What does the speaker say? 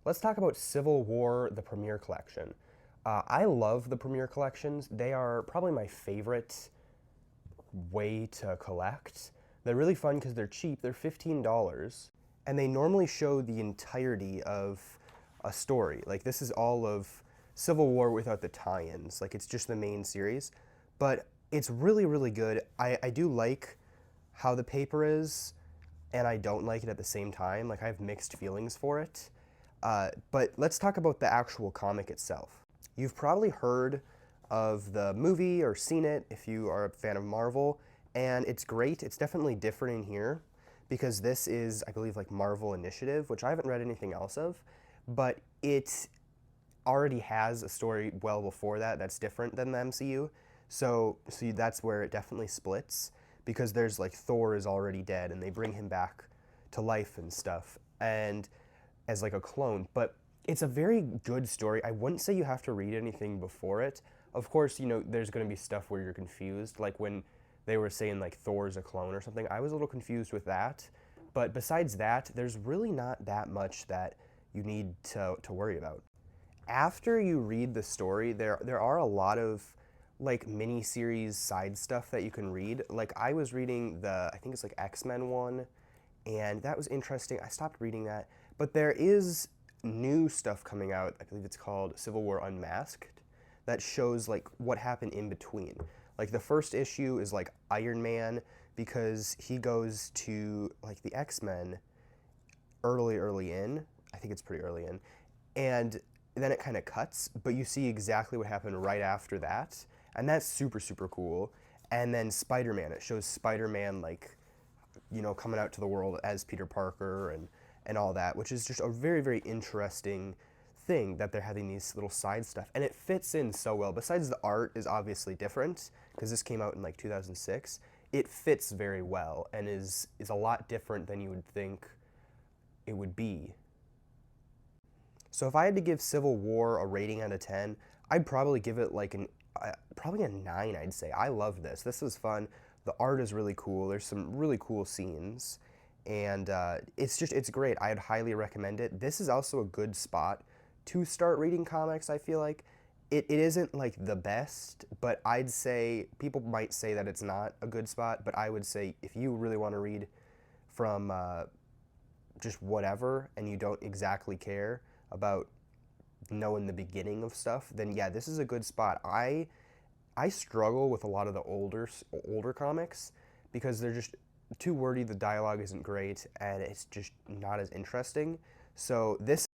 Let's talk about Civil War, the Premier Collection. I love the Premier Collections. They are probably my favorite way to collect. They're really fun because they're cheap. They're $15. And they normally show the entirety of a story. Like, this is all of Civil War without the tie-ins. Like, it's just the main series. But it's really, really good. I do like how the paper is, and I don't like it at the same time. Like, I have mixed feelings for it. But let's talk about the actual comic itself. You've probably heard of the movie or seen it if you are a fan of Marvel, and it's great. It's definitely different in here because this is, I believe, like Marvel Initiative, which I haven't read anything else of, but it already has a story well before that that's different than the MCU. So that's where it definitely splits because there's like Thor is already dead and they bring him back to life and stuff and as like a clone, but it's a very good story. I wouldn't say you have to read anything before it. Of course, there's going to be stuff where you're confused, like when they were saying like Thor's a clone or something. I was a little confused with that, but besides that, there's really not that much that you need to worry about. After you read the story, there are a lot of like mini series side stuff that you can read. Like I was reading I think it's like X-Men one, and that was interesting. I stopped reading that, but there is new stuff coming out. I believe it's called Civil War Unmasked that shows like what happened in between. Like the first issue is like Iron Man because he goes to like the X-Men early in. I think it's pretty early in. And then it kind of cuts, but you see exactly what happened right after that. And that's super, super cool. And then Spider-Man, it shows Spider-Man like, coming out to the world as Peter Parker and all that, which is just a very, very interesting thing that they're having these little side stuff. And it fits in so well. Besides the art is obviously different, because this came out in like 2006, it fits very well and is a lot different than you would think it would be. So if I had to give Civil War a rating out of 10, I'd probably give it like probably a 9, I'd say. I love this. This was fun. The art is really cool. There's some really cool scenes. And it's great. I'd highly recommend it. This is also a good spot to start reading comics, I feel like. It isn't like the best, but I'd say people might say that it's not a good spot, but I would say if you really want to read from just whatever and you don't exactly care about knowing the beginning of stuff, then yeah, this is a good spot. I struggle with a lot of the older comics because they're just too wordy, the dialogue isn't great, and it's just not as interesting. So this